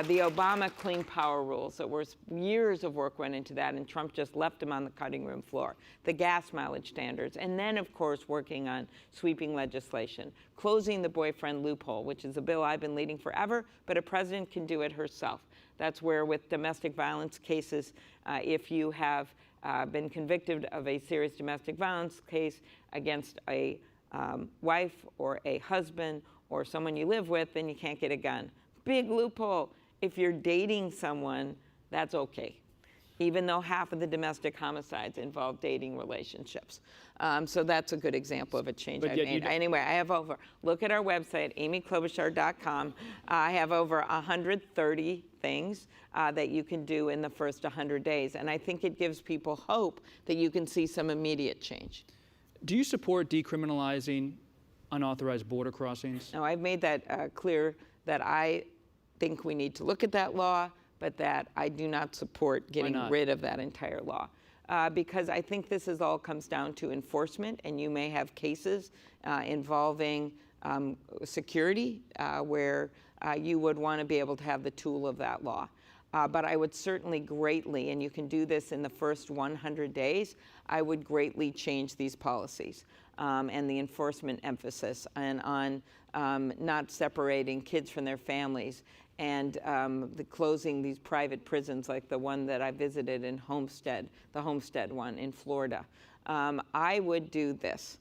the Obama Clean Power Rules. There was years of work went into that, and Trump just left them on the cutting room floor. The gas mileage standards. And then, of course, working on sweeping legislation. Closing the boyfriend loophole, which is a bill I've been leading forever, but a president can do it herself. That's where, with domestic violence cases, if you have been convicted of a serious domestic violence case against a wife or a husband or someone you live with, then you can't get a gun. Big loophole. If you're dating someone, that's okay, even though half of the domestic homicides involve dating relationships. So that's a good example of a change I made. Anyway, I have look at our website, amyklobuchar.com. I have over 130 things that you can do in the first 100 days. And I think it gives people hope that you can see some immediate change. Do you support decriminalizing unauthorized border crossings? No, I've made that clear that I think we need to look at that law, but that I do not support getting rid of that entire law. Because I think this all comes down to enforcement, and you may have cases involving security where you would want to be able to have the tool of that law. But I would certainly greatly, and you can do this in the first 100 days, I would greatly change these policies and the enforcement emphasis and on not separating kids from their families and closing these private prisons like the one that I visited in Homestead, the Homestead one in Florida. I would do this.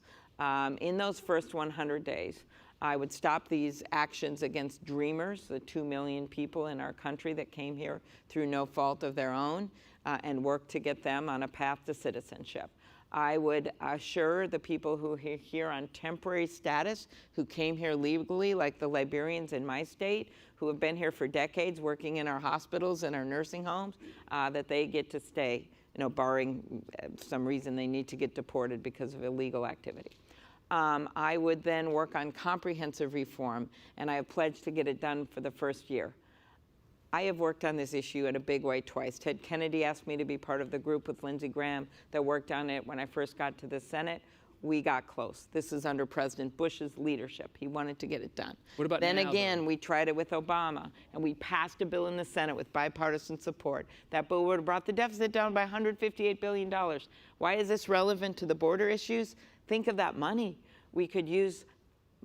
In those first 100 days, I would stop these actions against dreamers, the 2 million people in our country that came here through no fault of their own, and work to get them on a path to citizenship. I would assure the people who are here on temporary status, who came here legally, like the Liberians in my state, who have been here for decades working in our hospitals and our nursing homes, that they get to stay, barring some reason they need to get deported because of illegal activity. I would then work on comprehensive reform, and I have pledged to get it done for the first year. I have worked on this issue in a big way twice. Ted Kennedy asked me to be part of the group with Lindsey Graham that worked on it when I first got to the Senate. We got close. This is under President Bush's leadership. He wanted to get it done. What about then now, again, though? we tried it with Obama, and we passed a bill in the Senate with bipartisan support. That bill would have brought the deficit down by $158 billion. Why is this relevant to the border issues? Think of that money. We could use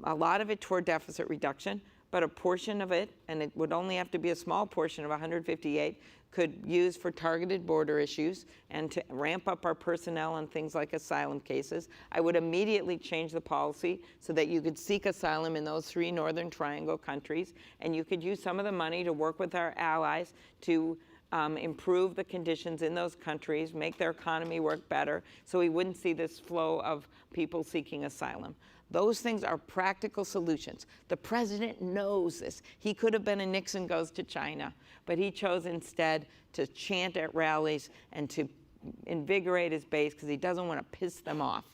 a lot of it toward deficit reduction, but a portion of it, and it would only have to be a small portion of 158, could use for targeted border issues and to ramp up our personnel on things like asylum cases. I would immediately change the policy so that you could seek asylum in those 3 Northern Triangle countries, and you could use some of the money to work with our allies to improve the conditions in those countries, make their economy work better, so we wouldn't see this flow of people seeking asylum. Those things are practical solutions. The president knows this. He could have been a Nixon goes to China, but he chose instead to chant at rallies and to invigorate his base because he doesn't want to piss them off.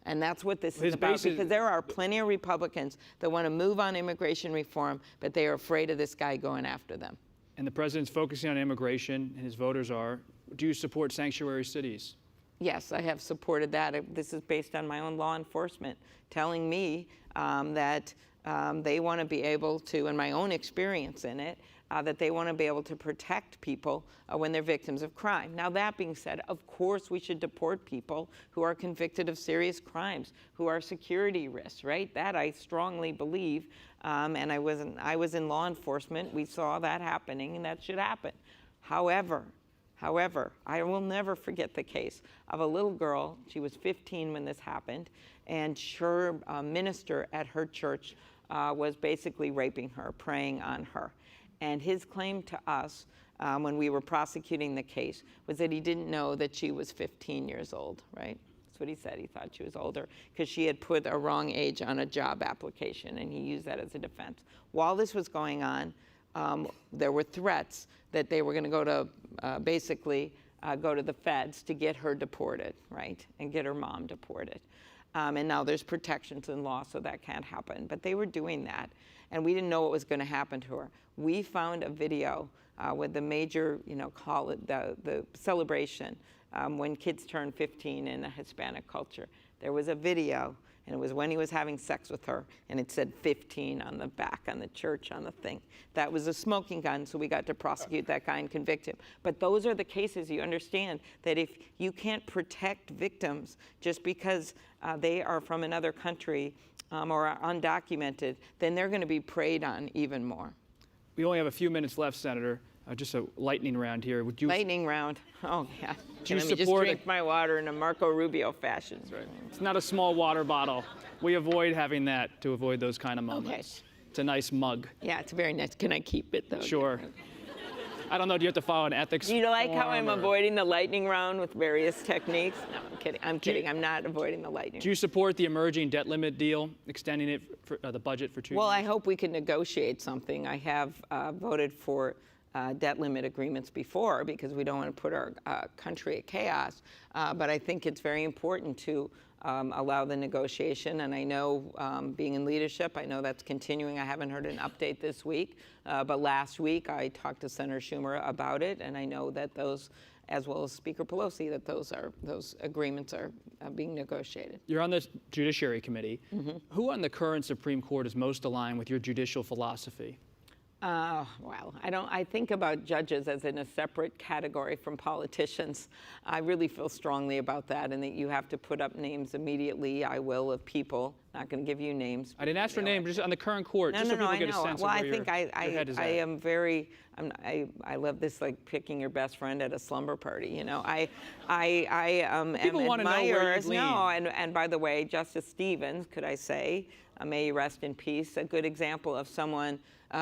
And that's what this is about, because there are plenty of Republicans that want to move on immigration reform, but they are afraid of this guy going after them. and the president's focusing on immigration, and his voters are. Do you support sanctuary cities? Yes, I have supported that. This is based on my own law enforcement telling me that they want to be able to, and my own experience in it, that they want to be able to protect people when they're victims of crime. Now, that being said, of course we should deport people who are convicted of serious crimes, who are security risks, right? That I strongly believe, and I was in law enforcement. We saw that happening, and that should happen. However, I will never forget the case of a little girl. She was 15 when this happened, and her minister at her church was basically raping her, preying on her. And his claim to us when we were prosecuting the case was that he didn't know that she was 15 years old, right? That's what he said. He thought she was older because she had put a wrong age on a job application, and he used that as a defense. While this was going on, there were threats that they were going to go to go to the feds to get her deported, right, and get her mom deported. And now there's protections in law, so that can't happen. But they were doing that, and we didn't know what was going to happen to her. We found a video with the major, call it the celebration when kids turn 15 in a Hispanic culture. There was a video, and it was when he was having sex with her, and it said 15 on the back, on the church, on the thing. That was a smoking gun, so we got to prosecute that guy and convict him. But those are the cases you understand that if you can't protect victims just because they are from another country or are undocumented, then they're going to be preyed on even more. We only have a few minutes left, Senator. Just a lightning round here. Would you? Lightning round. Oh, yeah. Do you Let me just drink my water in a Marco Rubio fashion. That's right. It's not a small water bottle. We avoid having that to avoid those kind of moments. Okay. It's a nice mug. Yeah, it's very nice. Can I keep it, though? Sure. I don't know. Do you have to follow an ethics? Do you like how I'm form, or- avoiding the lightning round with various techniques? No, I'm kidding. I'm kidding. I'm not avoiding the lightning. Do you support the emerging debt limit deal, extending it for the budget for 2 years? Well, I hope we can negotiate something. I have voted for debt limit agreements before because we don't want to put our country at chaos. But I think it's very important to allow the negotiation. And I know, being in leadership, I know that's continuing. I haven't heard an update this week. But last week, I talked to Senator Schumer about it. And I know that those, as well as Speaker Pelosi, that those agreements are being negotiated. You're on the Judiciary Committee. Mm-hmm. Who on the current Supreme Court is most aligned with your judicial philosophy? Well, I think about judges as in a separate category from politicians. I really feel strongly about that, and that you have to put up names immediately. I will, of people. Not going to give you names. I didn't ask for names, just on the current court. No, just so people I get know. a sense Well, of I where think your head is I at. am very. I love this, like picking your best friend at a slumber party. I am People want to know where you lean. No, and by the way, Justice Stevens, could I say, may he rest in peace, a good example of someone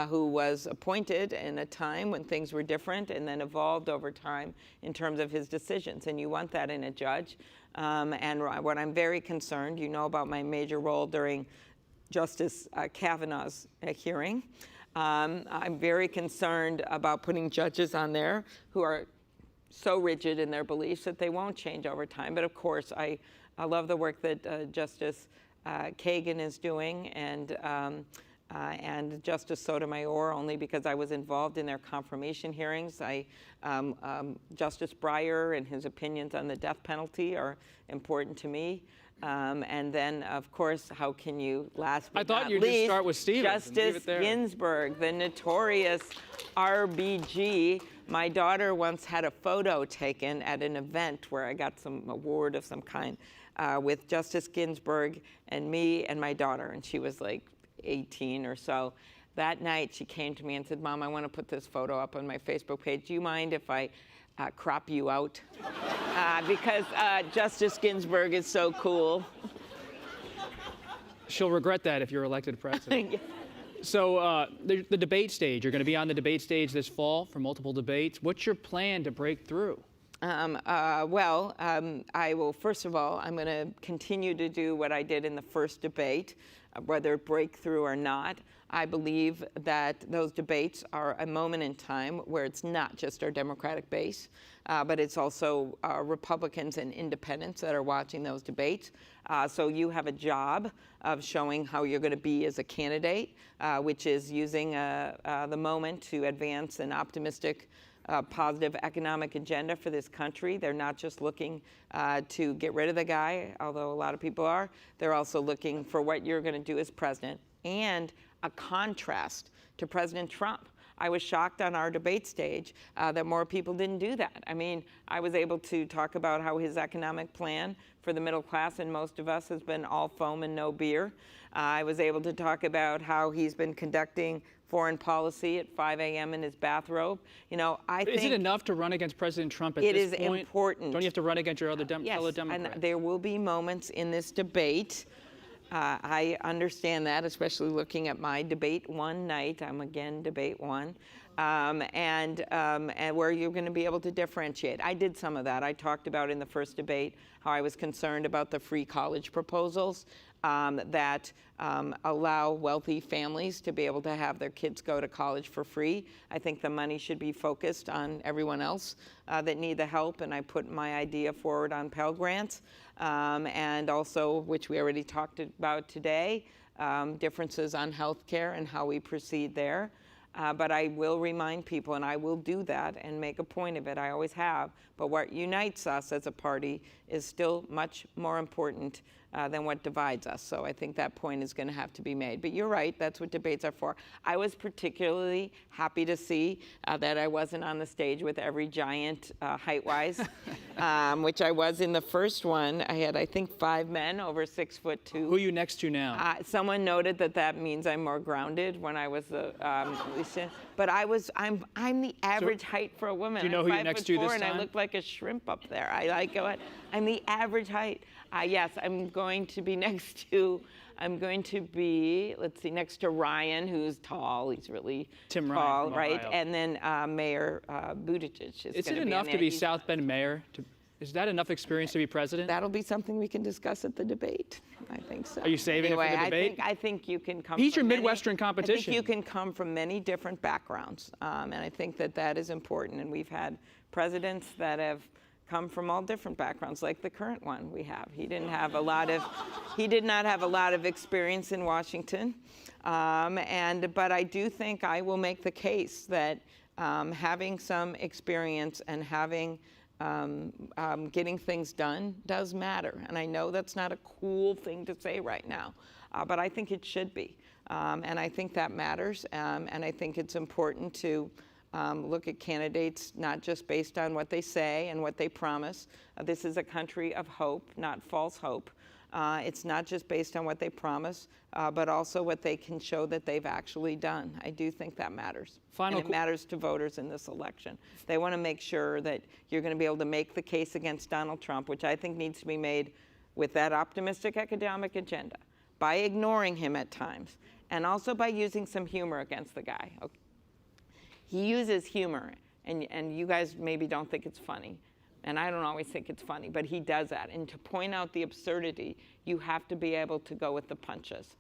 who was appointed in a time when things were different and then evolved over time in terms of his decisions. And you want that in a judge. And what I'm very concerned, you know about my major role during Justice Kavanaugh's hearing. I'm very concerned about putting judges on there who are so rigid in their beliefs that they won't change over time. But of course, I love the work that Justice Kagan is doing, and Justice Sotomayor, only because I was involved in their confirmation hearings. Justice Breyer and his opinions on the death penalty are important to me. And then, of course, how can you, last but not least, I thought you'd just start with Stevens and leave Justice it there. Ginsburg, the notorious RBG. My daughter once had a photo taken at an event where I got some award of some kind with Justice Ginsburg and me and my daughter, and she was like 18 or so. That night, she came to me and said, "Mom, I want to put this photo up on my Facebook page. Do you mind if I crop you out?" Because Justice Ginsburg is so cool. She'll regret that if you're elected president. So the debate stage, you're going to be on the debate stage this fall for multiple debates. What's your plan to break through? I will, first of all, I'm going to continue to do what I did in the first debate. whether breakthrough or not. I believe that those debates are a moment in time where it's not just our Democratic base, but it's also Republicans and independents that are watching those debates. So you have a job of showing how you're going to be as a candidate, which is using the moment to advance an optimistic, positive economic agenda for this country. They're not just looking to get rid of the guy, although a lot of people are. They're also looking for what you're going to do as president and a contrast to President Trump. I was shocked on our debate stage that more people didn't do that. I mean, I was able to talk about how his economic plan for the middle class and most of us has been all foam and no beer. I was able to talk about how he's been conducting foreign policy at 5 a.m. in his bathrobe. You know, I think— Is it enough to run against President Trump at this point? It is important. Don't you have to run against your other fellow Democrats? And there will be moments in this debate. I understand that, especially looking at my debate one night. I'm again debate one. And where you're going to be able to differentiate. I did some of that. I talked about in the first debate how I was concerned about the free college proposals that allow wealthy families to be able to have their kids go to college for free. I think the money should be focused on everyone else that need the help, and I put my idea forward on Pell Grants, and also, which we already talked about today, differences on health care and how we proceed there. But I will remind people, and I will do that and make a point of it, I always have, but what unites us as a party is still much more important than what divides us. So I think that point is going to have to be made. But you're right, that's what debates are for. I was particularly happy to see that I wasn't on the stage with every giant height-wise, which I was in the first one. I had, I think, 5 men over 6'2". Who are you next to now? Someone noted that means I'm more grounded when I was but I'm the average height for a woman. Do you know who you're next to this time? And I look like a shrimp up there. I'm the average height. Yes, I'm going to be next to, let's see, next to Ryan, who's tall. He's really Tim tall, Ryan right? Ohio. And then Mayor Buttigieg Is it enough to be South Bend mayor? Is that enough experience to be president? That'll be something we can discuss at the debate. I think so. Are you saving it for the debate? I think you can come. He's from your Midwestern competition. I think you can come from many different backgrounds, and I think that is important. And we've had presidents that have come from all different backgrounds, like the current one we have. He did not have a lot of experience in Washington, but I do think I will make the case that having some experience and having getting things done does matter. And I know that's not a cool thing to say right now, but I think it should be. And I think that matters. And I think it's important to look at candidates not just based on what they say and what they promise. This is a country of hope, not false hope. It's not just based on what they promise, but also what they can show that they've actually done. I do think that matters. And it matters to voters in this election. They want to make sure that you're going to be able to make the case against Donald Trump, which I think needs to be made with that optimistic economic agenda, by ignoring him at times, and also by using some humor against the guy. Okay. He uses humor, and you guys maybe don't think it's funny. And I don't always think it's funny, but he does that. And to point out the absurdity, you have to be able to go with the punches.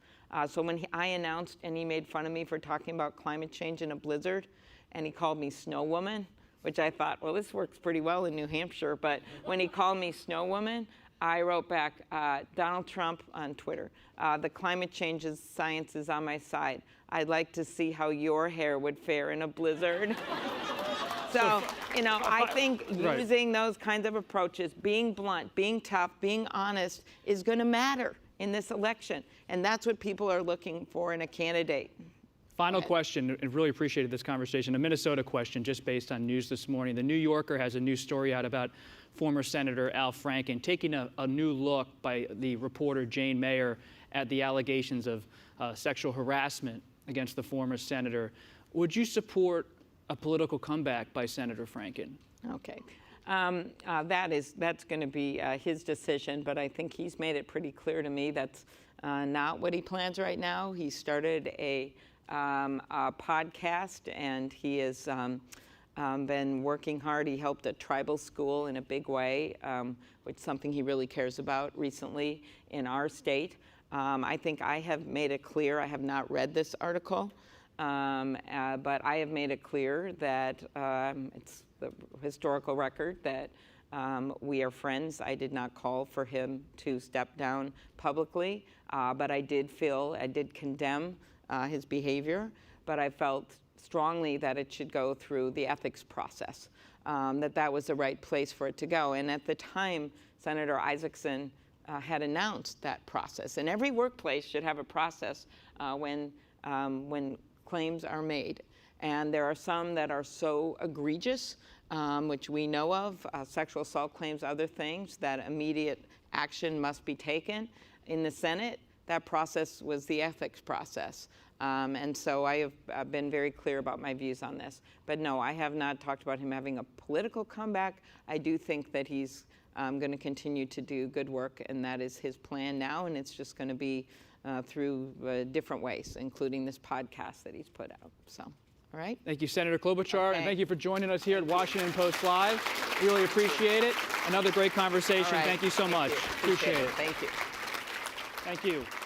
So when I announced, and he made fun of me for talking about climate change in a blizzard, and he called me Snow Woman, which I thought, well, this works pretty well in New Hampshire. But when he called me Snow Woman, I wrote back, Donald Trump on Twitter, the climate change science is on my side. I'd like to see how your hair would fare in a blizzard. So, I think using those kinds of approaches, being blunt, being tough, being honest, is going to matter in this election. And that's what people are looking for in a candidate. Final question, and really appreciated this conversation. A Minnesota question just based on news this morning. The New Yorker has a new story out about former Senator Al Franken taking a new look by the reporter Jane Mayer at the allegations of sexual harassment against the former senator. Would you support a political comeback by Senator Franken? Okay. That's going to be his decision, but I think he's made it pretty clear to me that's not what he plans right now. He started a podcast, and he has been working hard. He helped a tribal school in a big way, which is something he really cares about recently in our state. I think I have made it clear, I have not read this article, but I have made it clear that it's the historical record that we are friends. I did not call for him to step down publicly, but I did condemn his behavior, but I felt strongly that it should go through the ethics process, that was the right place for it to go. And at the time, Senator Isaacson had announced that process. And every workplace should have a process when claims are made. And there are some that are so egregious, which we know of, sexual assault claims, other things, that immediate action must be taken. In the Senate, that process was the ethics process. And so I have been very clear about my views on this. But no, I have not talked about him having a political comeback. I do think that he's going to continue to do good work, and that is his plan now, and it's just going to be through different ways, including this podcast that he's put out. So, all right. Thank you, Senator Klobuchar, Okay. and thank you for joining us here at Washington Post Live. Really appreciate it. Another great conversation. All right. Thank you so much. Appreciate it. Thank you. Thank you.